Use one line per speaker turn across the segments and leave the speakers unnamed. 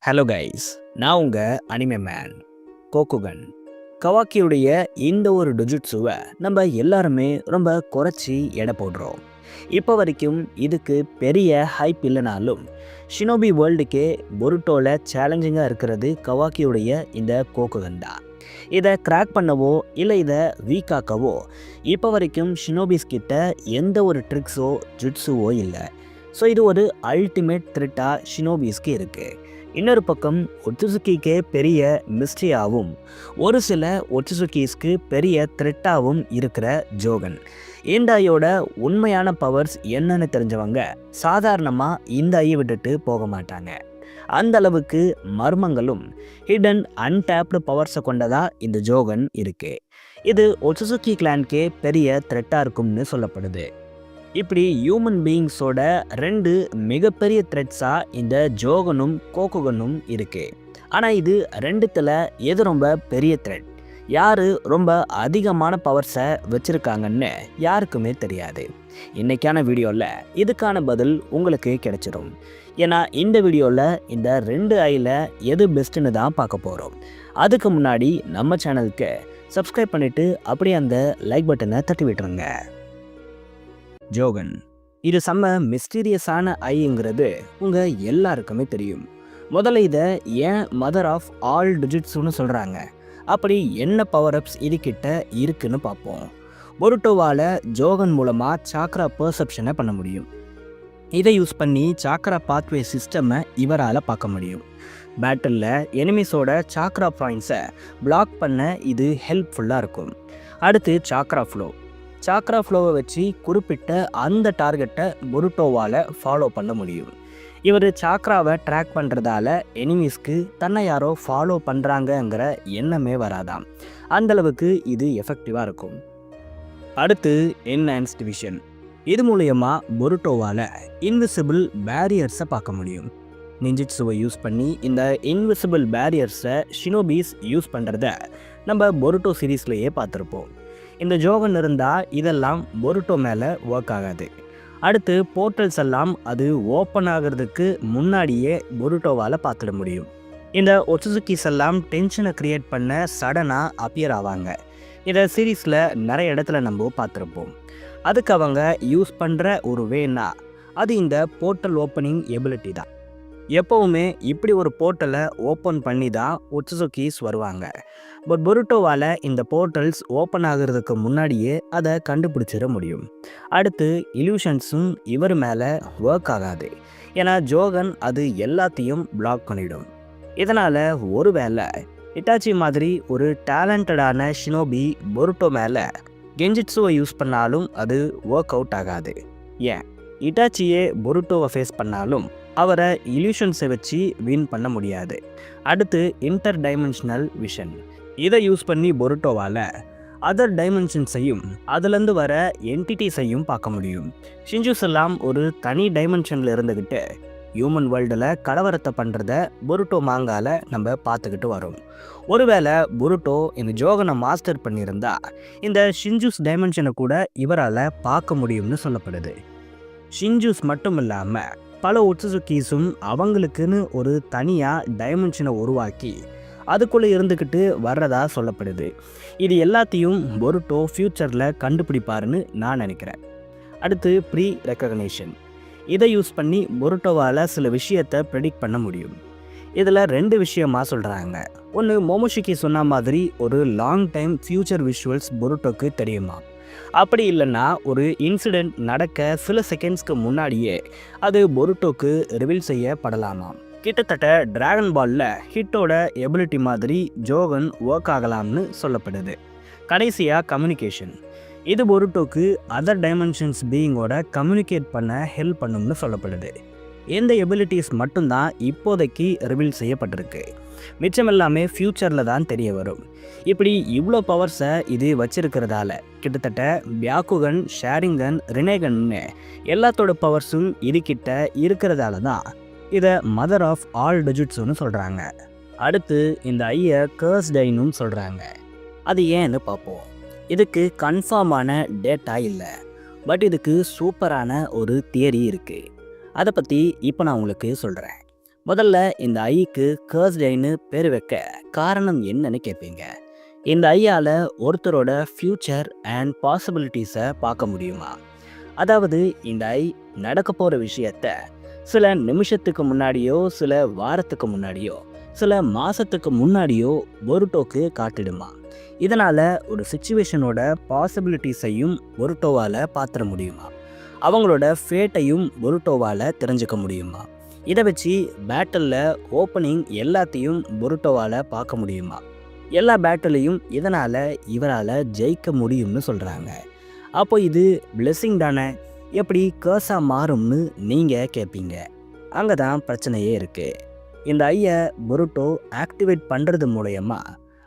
Hello guys, நான் உங்கள் anime man கோகுகன். கவாக்கியுடைய இந்த ஒரு டுஜுட்ஸுவை நம்ம எல்லாருமே ரொம்ப குறைச்சி எடை போடுறோம். இப்போ வரைக்கும் இதுக்கு பெரிய ஹைப் இல்லைனாலும் ஷினோபி வேர்ல்டுக்கே பொருட்டோவில் சேலஞ்சிங்காக இருக்கிறது கவாக்கியுடைய இந்த கோகுகன் தான். இதை கிராக் பண்ணவோ இல்லை இதை வீக்காக்கவோ இப்போ வரைக்கும் ஷினோபிஸ் கிட்ட எந்த ஒரு ட்ரிக்ஸோ ஜுட்ஸுவோ இல்லை. ஸோ இது ஒரு அல்டிமேட் த்ரெட்டாக ஷினோபிஸ்க்கு இருக்குது. இன்னொரு பக்கம் ஒட்சுசுக்கிக்கே பெரிய மிஸ்ட்ரியாகவும் ஒரு சில ஒட்சுசுக்கிஸ்க்கு பெரிய த்ரெட்டாகவும் இருக்கிற ஜோகன். இந்த ஐயோட உண்மையான பவர்ஸ் என்னன்னு தெரிஞ்சவங்க சாதாரணமாக இந்த ஐயை விட்டுட்டு போக மாட்டாங்க. அந்த அளவுக்கு மர்மங்களும் ஹிடன் அன்டாப்டு பவர்ஸை கொண்டதா இந்த ஜோகன் இருக்கு. இது ஒட்சுசுக்கி கிளான்கே பெரிய த்ரெட்டாக இருக்கும்னு சொல்லப்படுது. இப்படி ஹியூமன் பீயிங்ஸோட ரெண்டு மிகப்பெரிய த்ரெட்ஸாக இந்த ஜோகனும் கோகுகனும் இருக்கு. ஆனால் இது ரெண்டுத்தில் எது ரொம்ப பெரிய த்ரெட், யார் ரொம்ப அதிகமான பவர்ஸை வச்சுருக்காங்கன்னு யாருக்குமே தெரியாது. இன்றைக்கான வீடியோவில் இதுக்கான பதில் உங்களுக்கு கிடைச்சிடும். ஏன்னா இந்த வீடியோவில் இந்த ரெண்டு ஐயில் எது பெஸ்ட்டுன்னு தான் பார்க்க போகிறோம். அதுக்கு முன்னாடி நம்ம சேனலுக்கு சப்ஸ்கிரைப் பண்ணிவிட்டு அப்படியே அந்த லைக் பட்டனை தட்டி விட்டுருங்க. ஜோகன் இது செம்ம மிஸ்டீரியஸான ஐங்கிறது உங்கள் எல்லாருக்குமே தெரியும். முதல்ல இதை ஏன் மதர் ஆஃப் ஆல் டிஜிட்ஸ்னு சொல்கிறாங்க, அப்படி என்ன பவர் அப்ஸ் இதுக்கிட்ட இருக்குன்னு பார்ப்போம். பொருட்டோவால் ஜோகன் மூலமாக சாக்ரா பர்செப்ஷனை பண்ண முடியும். இதை யூஸ் பண்ணி சாக்ரா பாத்வே சிஸ்டமை இவரால் பார்க்க முடியும். பேட்டிலில் எனிமிஸோட சாக்ரா பாயிண்ட்ஸை பிளாக் பண்ண இது ஹெல்ப்ஃபுல்லாக இருக்கும். அடுத்து சாக்ரா ஃப்ளோவை வச்சு குறிப்பிட்ட அந்த டார்கெட்டை பொருட்டோவால் ஃபாலோ பண்ண முடியும். இவர் சாக்ராவை ட்ராக் பண்ணுறதால எனிமீஸ்க்கு தன்னை யாரோ ஃபாலோ பண்ணுறாங்கங்கிற எண்ணமே வராதாம். அந்தளவுக்கு இது எஃபெக்டிவாக இருக்கும். அடுத்து என்ஹான்ஸ்ட் விஷன். இது மூலயமா பொருட்டோவால் இன்விசிபிள் பேரியர்ஸை பார்க்க முடியும். நிஞ்சிட்ஸுவை யூஸ் பண்ணி இந்த இன்விசிபிள் பேரியர்ஸை ஷினோபிஸ் யூஸ் பண்ணுறத நம்ம பொருட்டோ சீரீஸ்லேயே பார்த்துருப்போம். இந்த ஜோகன் இருந்தால் இதெல்லாம் பொருட்டோ மேலே ஒர்க் ஆகாது. அடுத்து போர்ட்டல்ஸ் எல்லாம் அது ஓப்பன் ஆகிறதுக்கு முன்னாடியே பொருட்டோவால் பார்த்துட முடியும். இந்த ஒட்சுசுக்கிஸ் எல்லாம் டென்ஷனை க்ரியேட் பண்ண சடனாக அப்பியர் ஆவாங்க. இதை சீரீஸில் நிறைய இடத்துல நம்ம பார்த்துருப்போம். அதுக்கு அவங்க யூஸ் பண்ணுற ஒரு வேனா அது இந்த போர்ட்டல் ஓப்பனிங் எபிலிட்டி தான். எப்போவுமே இப்படி ஒரு போர்ட்டலை ஓப்பன் பண்ணி தான் ஒட்சுசுக்கிஸ் வருவாங்க. பட் பொருட்டோவால் இந்த போர்ட்டல்ஸ் ஓப்பன் ஆகிறதுக்கு முன்னாடியே அதை கண்டுபிடிச்சிட முடியும். அடுத்து இல்யூஷன்ஸும் இவர் மேலே ஒர்க் ஆகாது. ஏன்னா ஜோகன் அது எல்லாத்தையும் பிளாக் பண்ணிடும். இதனால் ஒருவேளை இட்டாச்சி மாதிரி ஒரு டேலண்டடான ஷினோபி பொருட்டோ மேலே கெஞ்சிட்ஸுவை யூஸ் பண்ணாலும் அது ஒர்க் அவுட் ஆகாது. ஏன் இட்டாச்சியே பொருட்டோவை ஃபேஸ் பண்ணாலும் அவரை இல்யூஷன்ஸை வச்சு வின் பண்ண முடியாது. அடுத்து இன்டர் டைமென்ஷனல் விஷன். இதை யூஸ் பண்ணி பொருட்டோவால் அதர் டைமென்ஷன்ஸையும் அதுலேருந்து வர என்டிட்டிஸையும் பார்க்க முடியும். ஷின்ஜூஸ் எல்லாம் ஒரு தனி டைமென்ஷனில் இருந்துக்கிட்டு ஹியூமன் வேர்ல்டில் கலவரத்தை பண்ணுறத பொருட்டோ மாங்கால நம்ம பார்த்துக்கிட்டு வரோம். ஒருவேளை பொருட்டோ இந்த ஜோகனை மாஸ்டர் பண்ணியிருந்தா இந்த ஷின்ஜூஸ் டைமென்ஷனை கூட இவரால் பார்க்க முடியும்னு சொல்லப்படுது. ஷின்ஜூஸ் மட்டும் இல்லாமல் பல ஒட்சுசுக்கீஸும் அவங்களுக்குன்னு ஒரு தனியாக டைமென்ஷனை உருவாக்கி அதுக்குள்ளே இருந்துக்கிட்டு வர்றதா சொல்லப்படுது. இது எல்லாத்தையும் பொருட்டோ ஃப்யூச்சரில் கண்டுபிடிப்பாருன்னு நான் நினைக்கிறேன். அடுத்து ப்ரீ ரெக்கக்னேஷன். இதை யூஸ் பண்ணி பொருட்டோவால் சில விஷயத்தை ப்ரெடிக்ட் பண்ண முடியும். இதில் ரெண்டு விஷயமாக சொல்கிறாங்க. ஒன்று, மோமோஷிக்கி சொன்ன மாதிரி ஒரு லாங் டைம் ஃப்யூச்சர் விஷுவல்ஸ் பொருட்டோக்கு தெரியுமா. அப்படி இல்லைன்னா ஒரு இன்சிடெண்ட் நடக்க சில செகண்ட்ஸ்க்கு முன்னாடியே அது பொருட்டோக்கு ரிவீல் செய்யப்படலாமாம். கிட்டத்தட்ட டிராகன் பாலில் ஹிட்டோட எபிலிட்டி மாதிரி ஜோகன் ஒர்க் ஆகலாம்னு சொல்லப்படுது. கடைசியாக கம்யூனிகேஷன். இது பொருட்டோக்கு அதர் டைமென்ஷன்ஸ் பீயிங்கோட கம்யூனிகேட் பண்ண ஹெல்ப் பண்ணும்னு சொல்லப்படுது. இந்த எபிலிட்டிஸ் மட்டும்தான் இப்போதைக்கு ரிவீல் செய்யப்பட்டிருக்கு. மிச்சம் எல்லாமே ஃப்யூச்சரில் தான் தெரிய வரும். இப்படி இவ்வளோ பவர்ஸை இது வச்சிருக்கிறதால கிட்டத்தட்ட பியாக்குகன், ஷேரிங்கன், ரினேகன்னு எல்லாத்தோட பவர்ஸும் இதுக்கிட்ட இருக்கிறதால தான் இதை மதர் ஆஃப் ஆல் டிஜிட்ஸ்னு சொல்கிறாங்க. அடுத்து இந்த ஐயை கர்ஸ்டைனும் சொல்கிறாங்க. அது ஏன்னு பார்ப்போம். இதுக்கு கன்ஃபார்மான டேட்டா இல்லை, பட் இதுக்கு சூப்பரான ஒரு தியரி இருக்குது. அதை பற்றி இப்போ நான் உங்களுக்கு சொல்கிறேன். முதல்ல இந்த ஐக்கு கர்ஸ்ட் ஐன்னு பேர் வைக்க காரணம் என்னன்னு கேட்பீங்க. இந்த ஐயால ஒருத்தரோட ஃபியூச்சர் அண்ட் பாசிபிலிட்டிஸை பார்க்க முடியுமா? அதாவது இந்த ஐ நடக்க போகிற விஷயத்த சில நிமிஷத்துக்கு முன்னாடியோ, சில வாரத்துக்கு முன்னாடியோ, சில மாதத்துக்கு முன்னாடியோ பொருட்டோக்கு காட்டிடுமா? இதனால் ஒரு சுச்சுவேஷனோட பாசிபிலிட்டிஸையும் பொருட்டோவால் பார்த்துட முடியுமா? அவங்களோட ஃபேட்டையும் பொருட்டோவால் தெரிஞ்சுக்க முடியுமா? இதை வச்சு பேட்டலில் ஓப்பனிங் எல்லாத்தையும் பொருட்டோவால் பார்க்க முடியுமா? எல்லா பேட்டலையும் இதனால் இவரால் ஜெயிக்க முடியும்னு சொல்கிறாங்க. அப்போ இது பிளெஸ்ஸிங் தானே, எப்படி கேர்ஸாக மாறும்னு நீங்கள் கேட்பீங்க. அங்கே தான் பிரச்சனையே இருக்குது. இந்த ஐயை பொருட்டோ ஆக்டிவேட் பண்ணுறது மூலயமா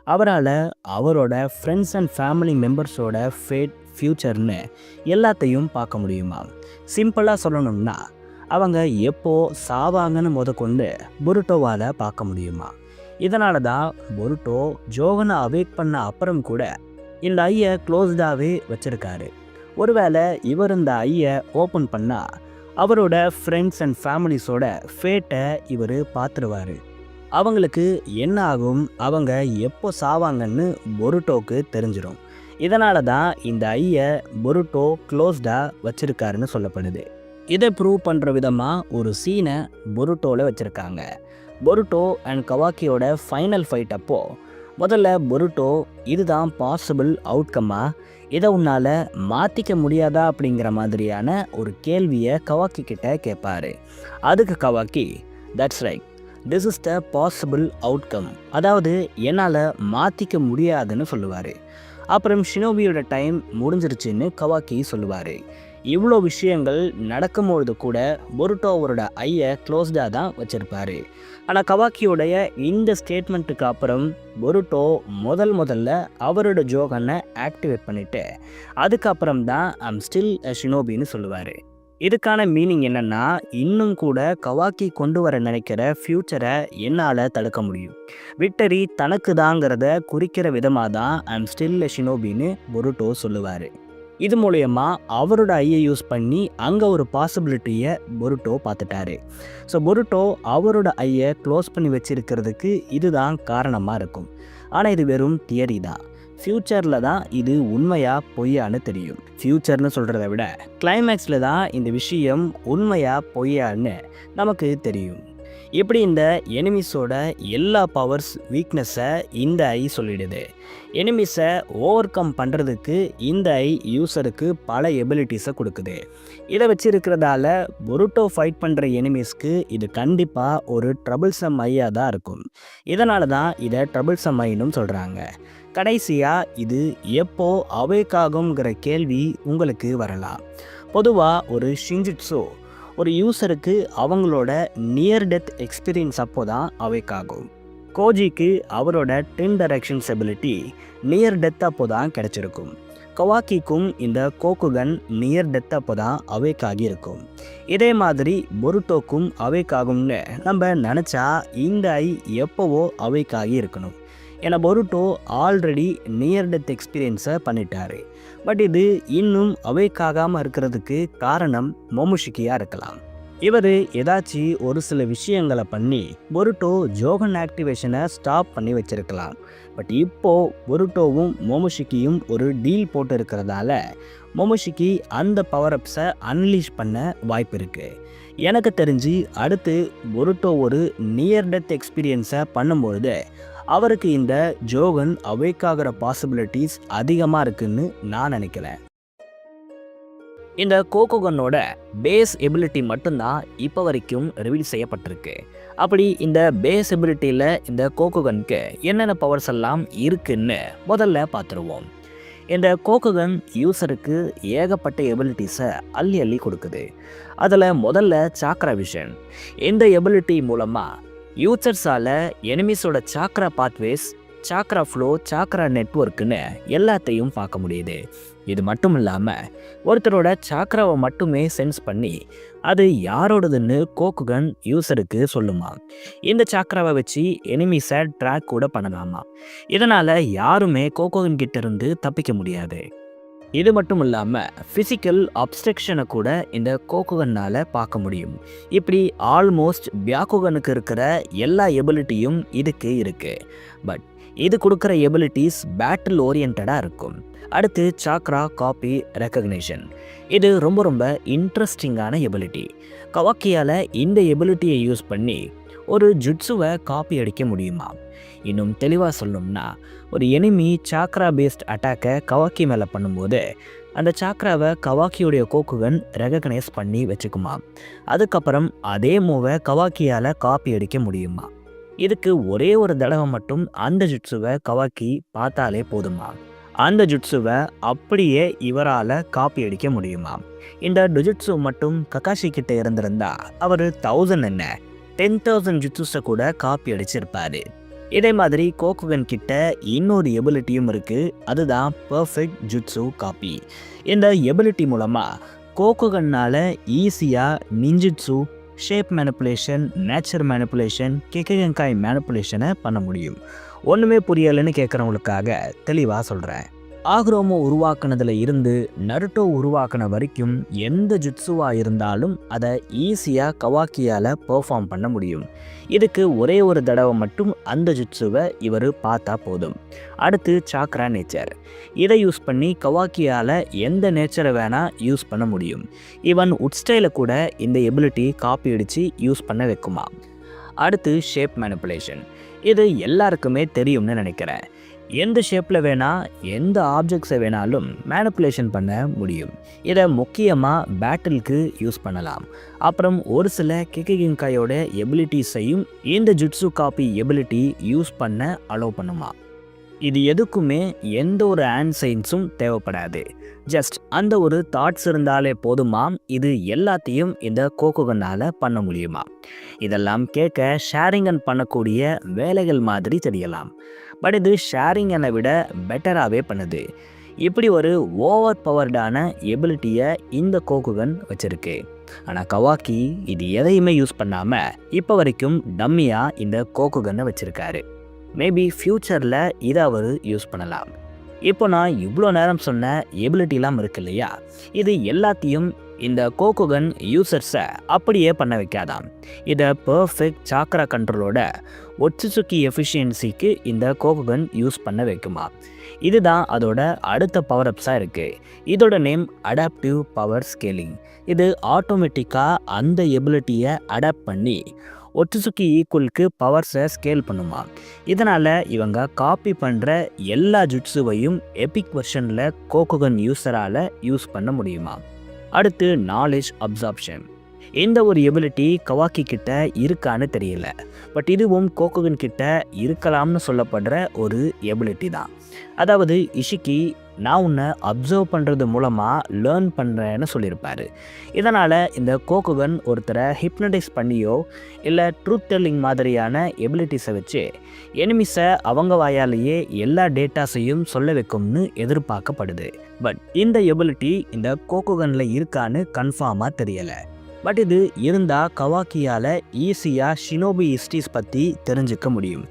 அவரால் அவரோட ஃப்ரெண்ட்ஸ் அண்ட் ஃபேமிலி மெம்பர்ஸோட ஃபேட், ஃப்யூச்சர்னு எல்லாத்தையும் பார்க்க முடியுமா? சிம்பிளாக சொல்லணும்னா அவங்க எப்போ சாவாங்கன்னு முதற்கொண்டு பொருட்டோவால் பார்க்க முடியுமா? இதனால தான் பொருட்டோ ஜோகனை அவேக் பண்ண அப்புறம் கூட இந்த ஐயை க்ளோஸ்டாகவே வச்சுருக்காரு. ஒருவேளை இவர் இந்த ஐயை ஓப்பன் பண்ணால் அவரோட ஃப்ரெண்ட்ஸ் அண்ட் ஃபேமிலிஸோட ஃபேட்டை இவர் பார்த்துருவார். அவங்களுக்கு என்ன ஆகும், அவங்க எப்போ சாவாங்கன்னு பொருட்டோக்கு தெரிஞ்சிடும். இதனால தான் இந்த ஐயை பொருட்டோ க்ளோஸ்டாக வச்சுருக்காருன்னு சொல்லப்படுது. இதை ப்ரூவ் பண்ணுற விதமாக ஒரு சீனை பொருட்டோவில் வச்சுருக்காங்க. பொருட்டோ அண்ட் கவாக்கியோட ஃபைனல் ஃபைட் அப்போது முதல்ல பொருட்டோ இதுதான் பாசிபிள் அவுட்கம்மா, இதை உன்னால் மாற்றிக்க முடியாதா அப்படிங்கிற மாதிரியான ஒரு கேள்வியை கவாக்கி கிட்ட கேட்பார். அதுக்கு Kawaki that's right, this is the possible outcome, அதாவது என்னால் மாற்றிக்க முடியாதுன்னு சொல்லுவார். அப்புறம் ஷினோபியோட டைம் முடிஞ்சிருச்சுன்னு கவாக்கி சொல்லுவார். இவ்வளோ விஷயங்கள் நடக்கும்பொழுது கூட பொருட்டோ அவரோட ஐயை க்ளோஸ்டாக தான் வச்சுருப்பார். ஆனால் கவாக்கியோடைய இந்த ஸ்டேட்மெண்ட்டுக்கு அப்புறம் பொருட்டோ முதல்ல அவரோட ஜோகனை ஆக்டிவேட் பண்ணிவிட்டு அதுக்கப்புறம் தான் ஐம் ஸ்டில் அ ஷினோபின்னு சொல்லுவார். இதுக்கான மீனிங் என்னென்னா, இன்னும் கூட கவாக்கி கொண்டு வர நினைக்கிற ஃப்யூச்சரை என்னால் தடுக்க முடியும், விக்டரி தனக்கு தாங்கிறத குறிக்கிற விதமாக தான் ஐம் ஸ்டில் அ ஷினோபின்னு பொருட்டோ சொல்லுவார். இது மூலயமா அவரோட ஐயை யூஸ் பண்ணி அங்கே ஒரு பாசிபிலிட்டியை பொருட்டோ பார்த்துட்டாரு. ஸோ பொருட்டோ அவரோட ஐயை க்ளோஸ் பண்ணி வச்சிருக்கிறதுக்கு இதுதான் காரணமாக இருக்கும். ஆனால் இது வெறும் தியரி தான். ஃப்யூச்சரில் தான் இது உண்மையாக பொய்யான்னு தெரியும். ஃப்யூச்சர்னு சொல்கிறத விட கிளைமேக்ஸில் தான் இந்த விஷயம் உண்மையாக பொய்யான்னு நமக்கு தெரியும். இப்படி இந்த எனிமிஸோட எல்லா பவர்ஸ், வீக்னஸை இந்த ஐ சொல்லிடுது. எனிமிஸை ஓவர் கம் பண்ணுறதுக்கு இந்த ஐ யூஸருக்கு பல எபிலிட்டிஸை கொடுக்குது. இதை வச்சிருக்கிறதால பொருட்டோ ஃபைட் பண்ணுற எனிமீஸ்க்கு இது கண்டிப்பாக ஒரு ட்ரபிள்சம் ஐயாக தான் இருக்கும். இதனால தான் இதை ட்ரபிள்சம் ஐன்னு சொல்கிறாங்க. கடைசியாக இது எப்போ அவேக் ஆகுங்கிற கேள்வி உங்களுக்கு வரலாம். பொதுவாக ஒரு ஷிஞ்சுட்ஸோ ஒரு யூஸருக்கு அவங்களோட நியர் டெத் எக்ஸ்பீரியன்ஸ் அப்போ தான் அவேக் ஆகும். கோஜிக்கு அவரோட 10 டைரக்ஷன்ஸ் எபிலிட்டி நியர் டெத் அப்போ தான் கிடச்சிருக்கும். கவாக்கிக்கும் இந்த கோக்குகன் நியர் டெத் அப்போ தான் அவேக் ஆகியிருக்கும். இதே மாதிரி பொருட்டோக்கும் அவேக் ஆகும்னு நம்ம நினச்சா இந்த ஐ எப்போவோ அவேக் ஆகி இருக்கணும். ஏன்னா பொருட்டோ ஆல்ரெடி நியர் டெத் எக்ஸ்பீரியன்ஸை பண்ணிட்டாரு. பட் இது இன்னும் அவேக் ஆகாமல் இருக்கிறதுக்கு காரணம் மொமுஷிக்கியாக இருக்கலாம். இவர் ஏதாச்சும் ஒரு சில விஷயங்களை பண்ணி பொருட்டோ ஜோகன் ஆக்டிவேஷனை ஸ்டாப் பண்ணி வச்சிருக்கலாம். பட் இப்போது பொருட்டோவும் மொமுஷிக்கியும் ஒரு டீல் போட்டு இருக்கிறதால மொமுஷிக்கி அந்த பவர்அப்ஸை அன்லீஷ் பண்ண வாய்ப்பு இருக்குது. எனக்கு தெரிஞ்சு அடுத்து பொருட்டோ ஒரு நியர் டெத் எக்ஸ்பீரியன்ஸை பண்ணும்பொழுது அவருக்கு இந்த ஜோகன் அவேக் ஆகிற பாசிபிலிட்டிஸ் அதிகமாக இருக்குன்னு நான் நினைக்கிறேன். இந்த கோகோகனோட பேஸ் எபிலிட்டி மட்டும்தான் இப்போ வரைக்கும் ரிவீல் செய்யப்பட்டிருக்கு. அப்படி இந்த பேஸ் எபிலிட்டியில் இந்த கோகோகனுக்கு என்னென்ன பவர்ஸ் எல்லாம் இருக்குன்னு முதல்ல பார்த்துருவோம். இந்த கோகோகன் யூஸருக்கு ஏகப்பட்ட எபிலிட்டிஸை அள்ளி அள்ளி கொடுக்குது. அதில் முதல்ல சாக்ரா விஷன். இந்த எபிலிட்டி மூலமாக யூசர்ஸால் எனிமிஸோட சாக்ரா பாத்வேஸ், சாக்ரா ஃப்ளோ, சாக்ரா நெட்வொர்க்குன்னு எல்லாத்தையும் பார்க்க முடியுது. இது மட்டும் இல்லாமல் ஒருத்தரோட சாக்ராவை மட்டுமே சென்ஸ் பண்ணி அது யாரோடதுன்னு கோக்குகன் யூசருக்கு சொல்லுமா. இந்த சாக்ராவை வச்சு எனிமிஸை ட்ராக் கூட பண்ணலாமா. இதனால் யாருமே கோக்குகன் கிட்ட இருந்து தப்பிக்க முடியாது. இது மட்டும் இல்லாமல் ஃபிசிக்கல் அப்ஸ்ட்ரக்ஷனை கூட இந்த கோகுகனால் பார்க்க முடியும். இப்படி ஆல்மோஸ்ட் பியாக்குகனுக்கு இருக்கிற எல்லா எபிலிட்டியும் இதுக்கு இருக்குது. பட் இது கொடுக்குற எபிலிட்டிஸ் பேட்டில் ஓரியன்டாக இருக்கும். அடுத்து சாக்ரா காப்பி ரெக்கக்னிஷன். இது ரொம்ப ரொம்ப இன்ட்ரெஸ்டிங்கான எபிலிட்டி. கவாக்கியால் இந்த எபிலிட்டியை யூஸ் பண்ணி ஒரு ஜுட்ஸுவை காப்பி அடிக்க முடியுமா? இன்னும் தெளிவாக சொல்லணும்னா, ஒரு எனிமி சாக்ரா பேஸ்ட் அட்டாக்கை கவாக்கி மேலே பண்ணும்போது அந்த சாக்ராவை கவாக்கியுடைய கோக்குகன் ரெகக்னைஸ் பண்ணி வச்சுக்குமா. அதுக்கப்புறம் அதே மூவை கவாக்கியால் காப்பி அடிக்க முடியுமா? இதுக்கு ஒரே ஒரு தடவை மட்டும் அந்த ஜுட்ஸுவை கவாக்கி பார்த்தாலே போதுமா? அந்த ஜுட்ஸுவை அப்படியே இவரால் காப்பி அடிக்க முடியுமா? இந்த டுஜுட்ஸு மட்டும் ககாஷி கிட்ட இருந்திருந்தா அவர் 1000 என்ன 10,000 ஜுட்ஸை கூட காப்பி அடிச்சிருப்பாரு. இதே மாதிரி கோகுகன் கிட்ட இன்னொரு எபிலிட்டியும் இருக்கு. அதுதான் பர்ஃபெக்ட் ஜுட்ஸு காப்பி. இந்த எபிலிட்டி மூலமா கோகுகன்னால ஈஸியா நிஞ்சுட்ஸு, ஷேப் மேனிப்புலேஷன், நேச்சர் மேனிப்புலேஷன், கெகெகென்காய் மேனிப்புலேஷனை பண்ண முடியும். ஒன்றுமே புரியலைன்னு கேட்குறவங்களுக்காக தெளிவாக சொல்கிறேன். ஆக்ரோமோ உருவாக்குனதுல இருந்து நருட்டோ உருவாக்குன வரைக்கும் எந்த ஜுட்ஸுவாக இருந்தாலும் அதை ஈஸியாக கவாக்கியால் பெர்ஃபார்ம் பண்ண முடியும். இதுக்கு ஒரே ஒரு தடவை மட்டும் அந்த ஜுட்ஸுவை இவர் பார்த்தா போதும். அடுத்து சாக்ரா நேச்சர். இதை யூஸ் பண்ணி கவாக்கியால் எந்த நேச்சரை வேணால் யூஸ் பண்ண முடியும். ஈவன் உட்ஸ்டைல கூட இந்த எபிலிட்டி காப்பி அடித்து யூஸ் பண்ண வைக்குமா. அடுத்து ஷேப் மேனிப்புலேஷன். இது எல்லாருக்குமே தெரியும்னு நினைக்கிறேன். எந்த ஷேப்பில் வேணால் எந்த ஆப்ஜெக்ட்ஸை வேணாலும் மேனிப்புலேஷன் பண்ண முடியும். இதை முக்கியமாக பேட்டிலுக்கு யூஸ் பண்ணலாம். அப்புறம் ஒரு சில கெகெகென்காயோட எபிலிட்டிஸையும் இந்த ஜுட்ஸு காப்பி எபிலிட்டி யூஸ் பண்ண அலோவ் பண்ணுமா. இது எதுக்குமே எந்த ஒரு ஹேண்ட் சைன்ஸும் தேவைப்படாது. ஜஸ்ட் அந்த ஒரு தாட்ஸ் இருந்தாலே போதுமா. இது எல்லாத்தையும் இந்த கோகுகனால் பண்ண முடியுமா? இதெல்லாம் கேட்க ஷேரிங்கன் பண்ணக்கூடிய வேலைகள் மாதிரி தெரியலாம். பட் இது ஷேரிங்கனை விட பெட்டராகவே பண்ணுது. இப்படி ஒரு ஓவர் பவர்டான எபிலிட்டியை இந்த கோகுகன் வச்சுருக்கு. ஆனால் கவாக்கி இது எதையுமே யூஸ் பண்ணாமல் இப்போ வரைக்கும் டம்மியாக இந்த கோகுகனை வச்சுருக்காரு. மேபி ஃப்யூச்சரில் இதை அவர் யூஸ் பண்ணலாம். இப்போ நான் இவ்வளோ நேரம் சொன்ன எபிலிட்டிலாம் இருக்கு இல்லையா, இது எல்லாத்தையும் இந்த கோகுகன் யூசர்ஸை அப்படியே பண்ண வைக்காதாம். இதை பர்ஃபெக்ட் சாக்ரா கண்ட்ரோலோட ஒட்சுசுக்கி எஃபிஷியன்சிக்கு இந்த கோகுகன் யூஸ் பண்ண வைக்குமா. இதுதான் அதோட அடுத்த பவர் அப்ஸாக இருக்குது. இதோட நேம் அடாப்டிவ் பவர் ஸ்கேலிங். இது ஆட்டோமேட்டிக்காக அந்த எபிலிட்டியை அடாப்ட் பண்ணி ஒட்சுசுக்கி ஈக்குவலுக்கு பவர்ஸை ஸ்கேல் பண்ணுமா. இதனால் இவங்க காப்பி பண்ணுற எல்லா ஜுட்ஸுவையும் எபிக் வெர்ஷனில் கோகுகன் யூஸரால் யூஸ் பண்ண முடியுமா. அடுத்து நாலேஜ் அப்சார்ப்ஷன். இந்த ஒரு எபிலிட்டி கவாக்கி கிட்ட இருக்கான்னு தெரியல. பட் இதுவும் கோகுகன் கிட்ட இருக்கலாம்னு சொல்லப்படுற ஒரு எபிலிட்டி தான். அதாவது இஷிக்கி நான் உன்னை அப்சர்வ் பண்ணுறது மூலமாக லேர்ன் பண்ணுறேன்னு சொல்லியிருப்பார். இதனால் இந்த கோகுகன் ஒருத்தரை ஹிப்னடைஸ் பண்ணியோ இல்லை ட்ரூத் டெல்லிங் மாதிரியான எபிலிட்டிஸை வச்சு எனிமிஸை அவங்க வாயாலேயே எல்லா டேட்டாஸையும் சொல்ல வைக்கும்னு எதிர்பார்க்கப்படுது. பட் இந்த எபிலிட்டி இந்த கோகுகனில் இருக்கான்னு கன்ஃபார்மாக தெரியலை. பட் இது இருந்தால் கவாக்கியால் ஈஸியாக ஷினோபி ஹிஸ்ட்ரிஸ் பற்றி தெரிஞ்சுக்க முடியும்.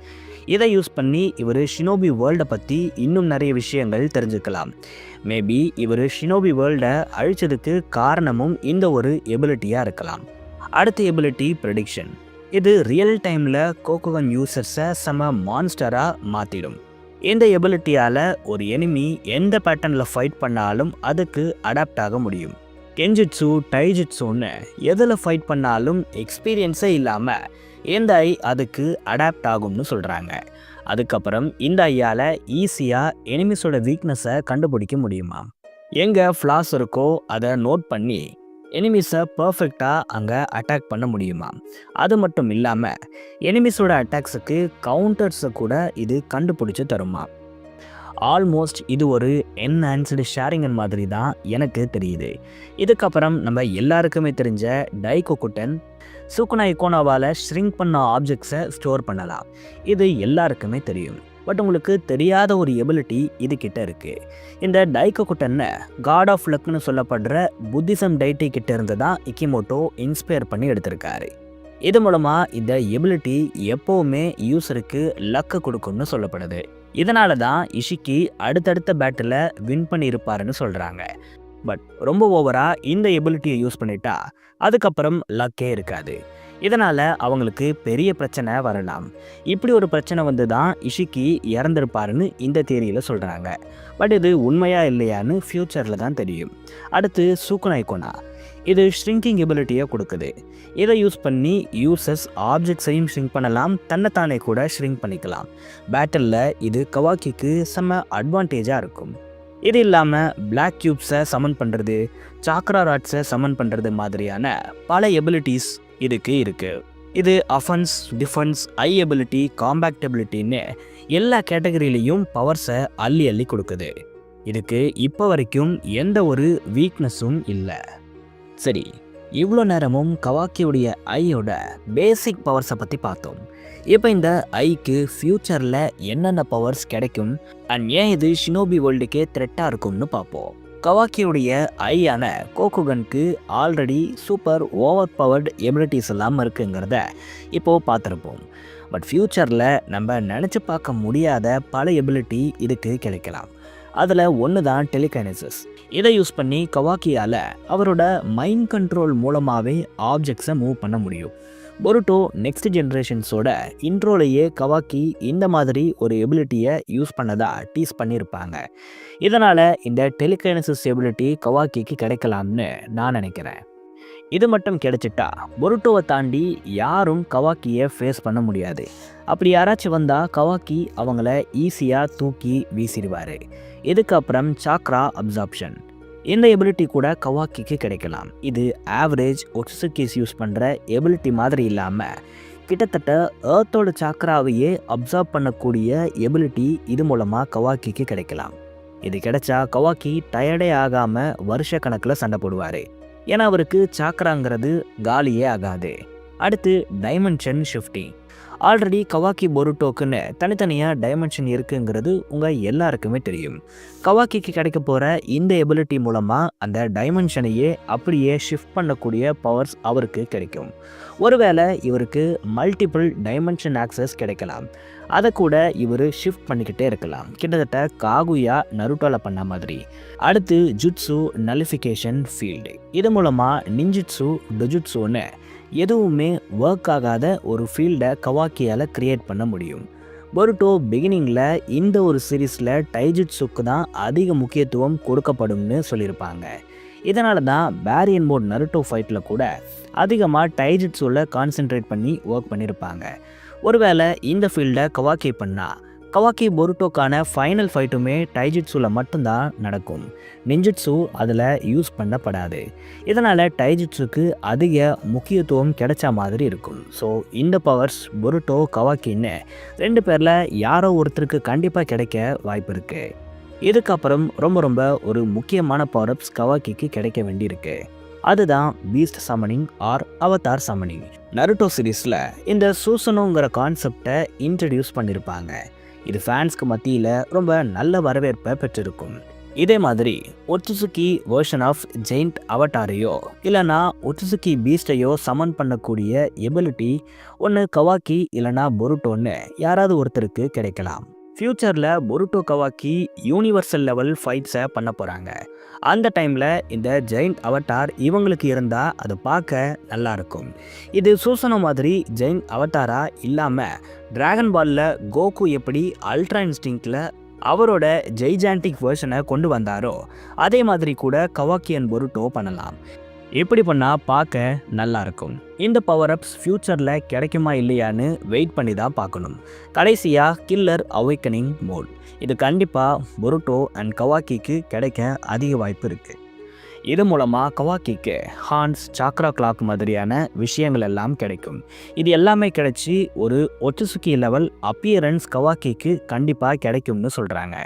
இதை யூஸ் பண்ணி இவர் ஷினோபி வேர்ல்டை பற்றி இன்னும் நிறைய விஷயங்கள் தெரிஞ்சுக்கலாம். மேபி இவர் ஷினோபி வேர்ல்டை அழிச்சதுக்கு காரணமும் இந்த ஒரு எபிலிட்டியாக இருக்கலாம். அடுத்த எபிலிட்டி ப்ரெடிக்ஷன். இது ரியல் டைமில் கோகுகன் யூசர்ஸை செம மான்ஸ்டராக மாற்றிடும். இந்த எபிலிட்டியால் ஒரு எனிமி எந்த பேட்டர்னில் ஃபைட் பண்ணாலும் அதுக்கு அடாப்ட் ஆக முடியும். கெஞ்சிட்ஸு, டைஜிட்ஸுன்னு எதில் ஃபைட் பண்ணாலும் எக்ஸ்பீரியன்ஸே இல்லாமல் இந்த ஐ அதுக்கு அடாப்ட் ஆகும்னு சொல்கிறாங்க. அதுக்கப்புறம் இந்த ஐயால் ஈஸியாக எனிமிஸோட வீக்னஸை கண்டுபிடிக்க முடியுமா. எங்கே ஃப்ளாஸ் இருக்கோ அதை நோட் பண்ணி எனிமிஸை பர்ஃபெக்டாக அங்கே அட்டாக் பண்ண முடியுமா. அது மட்டும் இல்லாமல் எனிமிஸோட அட்டாக்ஸுக்கு கவுண்டர்ஸை கூட இது கண்டுபிடிச்சி தருமா. ஆல்மோஸ்ட் இது ஒரு என்ஹான்ஸ்டு ஷேரிங்கன் மாதிரி தான் எனக்கு தெரியுது. இதுக்கப்புறம் நம்ம எல்லாருக்குமே தெரிஞ்ச டைகோகுட்டன் சுகுனா இக்கோனாவால் ஷ்ரிங்க் பண்ண ஆப்ஜெக்ட்ஸை ஸ்டோர் பண்ணலாம். இது எல்லாருக்குமே தெரியும். பட் உங்களுக்கு தெரியாத ஒரு எபிலிட்டி இதுக்கிட்ட இருக்குது. இந்த டைகோகுட்டனை காட் ஆஃப் லக்னு சொல்லப்படுற புத்திசம் டைட்டி கிட்ட இருந்து தான் இக்கிமோட்டோ இன்ஸ்பயர் பண்ணி எடுத்திருக்காரு. இது மூலமாக இந்த எபிலிட்டி எப்போவுமே யூஸருக்கு லக்கு கொடுக்கும்னு சொல்லப்படுது. இதனால தான் இஷிக்கி அடுத்தடுத்த பேட்டில் வின் பண்ணியிருப்பாருன்னு சொல்கிறாங்க. பட் ரொம்ப ஓவராக இந்த எபிலிட்டியை யூஸ் பண்ணிட்டா அதுக்கப்புறம் லக்கே இருக்காது. இதனால் அவங்களுக்கு பெரிய பிரச்சனை வரலாம். இப்படி ஒரு பிரச்சனை வந்து தான் இஷிக்கி இறந்துருப்பாருன்னு இந்த தியரியில் சொல்கிறாங்க. பட் இது உண்மையா இல்லையான்னு ஃப்யூச்சரில் தான் தெரியும். அடுத்து சூக்குனாய் கொனா. இது ஷ்ரிங்கிங் எபிலிட்டியை கொடுக்குது. இதை யூஸ் பண்ணி யூசர்ஸ் ஆப்ஜெக்ட்ஸையும் ஷ்ரிங்க் பண்ணலாம், தன்னைத்தானே கூட ஷ்ரிங்க் பண்ணிக்கலாம். பேட்டலில் இது கவாக்கிக்கு செம்ம அட்வான்டேஜாக இருக்கும். இது இல்லாமல் பிளாக் கியூப்ஸை சமன் பண்ணுறது, சாக்ரா ராட்ஸை சமன் பண்ணுறது மாதிரியான பல எபிலிட்டிஸ் இதுக்கு இருக்குது. இது அஃபென்ஸ், டிஃபென்ஸ், ஐ எபிலிட்டி, காம்பேக்டபிலிட்டின்னு எல்லா கேட்டகரியிலையும் பவர்ஸை அள்ளி அள்ளி கொடுக்குது. இதுக்கு இப்போ வரைக்கும் எந்த ஒரு வீக்னஸும் இல்லை. சரி, இவ்வளோ நேரமும் கவாக்கியுடைய ஐயோட பேசிக் பவர்ஸை பற்றி பார்த்தோம். இப்போ இந்த ஐக்கு ஃப்யூச்சரில் என்னென்ன பவர்ஸ் கிடைக்கும் அண்ட் ஏன் இது ஷினோபி வேர்ல்டுக்கே த்ரெட்டாக இருக்கும்னு பார்ப்போம். கவாக்கியுடைய ஐயான கோகுகனுக்கு already super over powered abilities எல்லாம் இருக்குங்கிறத இப்போது பார்த்துருப்போம். பட் ஃப்யூச்சரில் நம்ம நினச்சி பார்க்க முடியாத பல எபிலிட்டி இதுக்கு கிடைக்கலாம். அதில் ஒன்று தான் டெலிகைனசிஸ். இதை யூஸ் பண்ணி கவாக்கியால் அவரோட மைண்ட் கண்ட்ரோல் மூலமாகவே ஆப்ஜெக்ட்ஸை மூவ் பண்ண முடியும். பொருட்டோ நெக்ஸ்ட் ஜென்ரேஷன்ஸோட இன்ட்ரோலையே கவாக்கி இந்த மாதிரி ஒரு எபிலிட்டியை யூஸ் பண்ணதா டீஸ் பண்ணியிருப்பாங்க. இதனால் இந்த டெலிகைனசிஸ் எபிலிட்டி கவாக்கிக்கு கிடைக்கலாம்னு நான் நினைக்கிறேன். இது மட்டும் கிடைச்சிட்டா பொருட்டோவை தாண்டி யாரும் கவாக்கியை ஃபேஸ் பண்ண முடியாது. அப்படி யாராச்சும் வந்தால் கவாக்கி அவங்கள ஈஸியாக தூக்கி வீசிடுவார். இதுக்கப்புறம் சாக்ரா அப்சார்ப்ஷன். இந்த எபிலிட்டி கூட கவாக்கிக்கு கிடைக்கலாம். இது ஆவரேஜ் ஒட்சுசுகிஸ் யூஸ் பண்ணுற எபிலிட்டி மாதிரி இல்லாமல் கிட்டத்தட்ட ஏர்த்தோட சாக்ராவையே அப்சார்ப் பண்ணக்கூடிய எபிலிட்டி இது மூலமாக கவாக்கிக்கு கிடைக்கலாம். இது கிடைச்சா கவாக்கி டயர்டே ஆகாமல் வருஷ கணக்கில் சண்டை போடுவார். ஏன்னா அவருக்கு சாக்ராங்கிறது காலியே ஆகாது. அடுத்து டைமென்ஷன் ஷிஃப்டிங். ஆல்ரெடி கவாக்கி பொருட்டோக்குன்னு தனித்தனியாக டைமென்ஷன் இருக்குங்கிறது உங்கள் எல்லாருக்குமே தெரியும். கவாக்கிக்கு கிடைக்க போகிற இந்த எபிலிட்டி மூலமாக அந்த டைமென்ஷனையே அப்படியே ஷிஃப்ட் பண்ணக்கூடிய பவர்ஸ் அவருக்கு கிடைக்கும். ஒருவேளை இவருக்கு மல்டிபிள் டைமென்ஷன் ஆக்சஸ் கிடைக்கலாம். அதை கூட இவர் ஷிஃப்ட் பண்ணிக்கிட்டே இருக்கலாம், கிட்டத்தட்ட காகுயா நருட்டோவில் பண்ண மாதிரி. அடுத்து ஜுட்ஸு நலிஃபிகேஷன் ஃபீல்டு. இது மூலமாக நிஞ்சுட்ஸு டொஜுட்ஸுன்னு எதுவுமே ஒர்க் ஆகாத ஒரு ஃபீல்டை கவாக்கியால் க்ரியேட் பண்ண முடியும். பொருட்டோ பிகினிங்கில் இந்த ஒரு சீரீஸில் டைஜுட்ஸுக்கு தான் அதிக முக்கியத்துவம் கொடுக்கப்படும்னு சொல்லியிருப்பாங்க. இதனால தான் பேரியன் மோட் நருட்டோ ஃபைட்டில் கூட அதிகமாக டைஜுட்ஸுவில் கான்சென்ட்ரேட் பண்ணி ஒர்க் பண்ணியிருப்பாங்க. ஒருவேளை இந்த ஃபீல்டை கவாக்கி பண்ணால் கவாக்கி பொருட்டோக்கான ஃபைனல் ஃபைட்டுமே டைஜுட்ஸுவில் மட்டும்தான் நடக்கும். நிஞ்சுட்ஸு அதில் யூஸ் பண்ணப்படாது. இதனால் டைஜுட்ஸுக்கு அதிக முக்கியத்துவம் கிடைச்ச மாதிரி இருக்கும். ஸோ இந்த பவர்ஸ் பொருட்டோ கவாக்கின்னு ரெண்டு பேரில் யாரோ ஒருத்தருக்கு கண்டிப்பாக கிடைக்க வாய்ப்பு இருக்குது. இதுக்கப்புறம் ரொம்ப ஒரு முக்கியமான பவர்அப்ஸ் கவாக்கிக்கு கிடைக்க வேண்டியிருக்கு. அதுதான் பீஸ்ட் சமனிங் ஆர் அவதார் சமனிங். நருட்டோ சீரீஸில் இந்த சூசனோங்கிற கான்செப்டை இன்ட்ரடியூஸ் பண்ணியிருப்பாங்க. இது ஃபேன்ஸ்க்கு மத்தியில் ரொம்ப நல்ல வரவேற்பை பெற்றிருக்கும். இதே மாதிரி ஒட்சுசுகி வேர்ஷன் ஆஃப் ஜெயிண்ட் அவட்டாரையோ இல்லைனா ஒட்சுசுகி பீஸ்டையோ சமன் பண்ணக்கூடிய எபிலிட்டி ஒன்று கவாக்கி இல்லைனா பொருட்டோன்னு யாராவது ஒருத்தருக்கு கிடைக்கலாம். ஃப்யூச்சரில் பொருட்டோ கவாக்கி யூனிவர்சல் லெவல் ஃபைட்ஸை பண்ண போகிறாங்க. அந்த டைமில் இந்த ஜெயிண்ட் அவட்டார் இவங்களுக்கு இருந்தால் அது பார்க்க நல்லாயிருக்கும். இது சூசனோ மாதிரி ஜெயிண்ட் அவட்டாரா இல்லாமல் டிராகன் பாலில் கோகு எப்படி அல்ட்ரா இன்ஸ்டிங்க்டில் அவரோட ஜெய்ஜான்டிக் வேர்ஷனை கொண்டு வந்தாரோ அதே மாதிரி கூட கவாக்கியன் பொருட்டோ பண்ணலாம். இப்படி பண்ணால் பார்க்க நல்லாயிருக்கும். இந்த பவர் அப்ஸ் ஃப்யூச்சரில் கிடைக்குமா இல்லையான்னு வெயிட் பண்ணி தான் பார்க்கணும். கடைசியாக கில்லர் அவேக்கனிங் மோட். இது கண்டிப்பாக பொருட்டோ அண்ட் கவாக்கிக்கு கிடைக்க அதிக வாய்ப்பு இருக்குது. இது மூலமாக கவாக்கிக்கு ஹான்ஸ், சாக்ரா கிளாக் மாதிரியான விஷயங்கள் எல்லாம் கிடைக்கும். இது எல்லாமே கிடைச்சி ஒரு ஒட்சுசுகி லெவல் அப்பியரன்ஸ் கவாக்கிக்கு கண்டிப்பாக கிடைக்கும்னு சொல்கிறாங்க.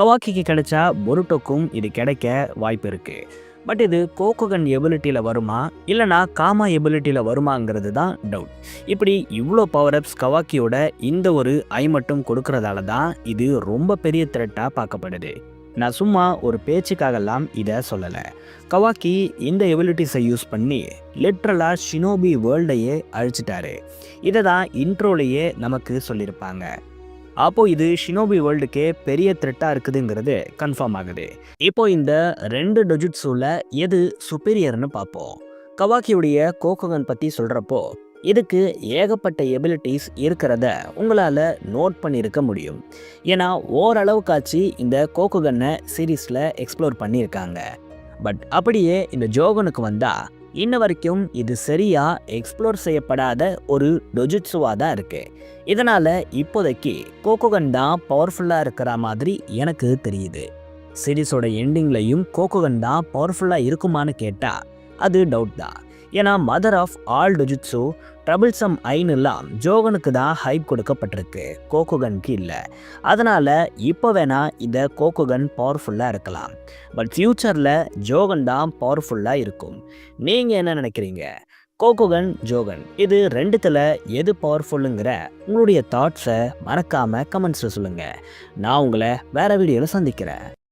கவாக்கிக்கு கிடைச்சா பொருட்டோக்கும் இது கிடைக்க வாய்ப்பு இருக்குது. பட் இது கோகுகன் எபிலிட்டியில் வருமா இல்லைனா காமா எபிலிட்டியில் வருமாங்கிறது தான் டவுட். இப்படி இவ்வளோ பவர் அப்ஸ் கவாக்கியோட இந்த ஒரு ஐ மட்டும் கொடுக்கறதால தான் இது ரொம்ப பெரிய த்ரெட்டாக பார்க்கப்படுது. நான் சும்மா ஒரு பேச்சுக்காகலாம் இதை சொல்லலை. கவாக்கி இந்த எபிலிட்டிஸை யூஸ் பண்ணி லிட்ரலாக ஷினோபி வேர்ல்டையே அழிச்சிட்டாரு. இதை தான் இன்ட்ரோலையே நமக்கு சொல்லியிருப்பாங்க. அப்போ இது ஷினோபி வேர்ல்டுக்கே பெரிய த்ரெட்டாக இருக்குதுங்கிறது கன்ஃபார்ம் ஆகுது. இப்போ இந்த 2 டொஜுட்ஸுல எது சுப்பீரியர்னு பார்ப்போம். கவாக்கியுடைய கோகுகன் பற்றி சொல்கிறப்போ இதுக்கு ஏகப்பட்ட எபிலிட்டிஸ் இருக்கிறத உங்களால் நோட் பண்ணியிருக்க முடியும். ஏன்னா ஓரளவுக்காச்சு இந்த கோகுகன்னை சீரீஸில் எக்ஸ்ப்ளோர் பண்ணியிருக்காங்க. பட் அப்படியே இந்த ஜோகனுக்கு வந்தால் இன்ன வரைக்கும் இது சரியாக எக்ஸ்ப்ளோர் செய்யப்படாத ஒரு டொஜுட்ஸுவாக தான் இருக்குது. இதனால் இப்போதைக்கு கோகுகன் தான் பவர்ஃபுல்லாக இருக்கிற மாதிரி எனக்கு தெரியுது. சீரீஸோட எண்டிங்லையும் கோகுகன் தான் பவர்ஃபுல்லாக இருக்குமான்னு கேட்டால் அது டவுட் தான். ஏன்னா மதர் ஆஃப் ஆல் டொஜுட்ஸு ட்ரபிள்சம் ஐன்னுலாம் ஜோகனுக்கு தான் ஹைப் கொடுக்கப்பட்டிருக்கு, கோகுகனுக்கு இல்லை. அதனால் இப்போ வேணால் இந்த கோகுகன் பவர்ஃபுல்லாக இருக்கலாம். பட் ஃப்யூச்சரில் ஜோகன் தான் பவர்ஃபுல்லாக இருக்கும். நீங்கள் என்ன நினைக்கிறீங்க? கோகுகன், ஜோகன் இது ரெண்டுத்தில் எது பவர்ஃபுல்லுங்கிற உங்களுடைய தாட்ஸை மறக்காமல் கமெண்ட்ஸில் சொல்லுங்கள். நான் உங்களை வேறு வீடியோவில் சந்திக்கிறேன்.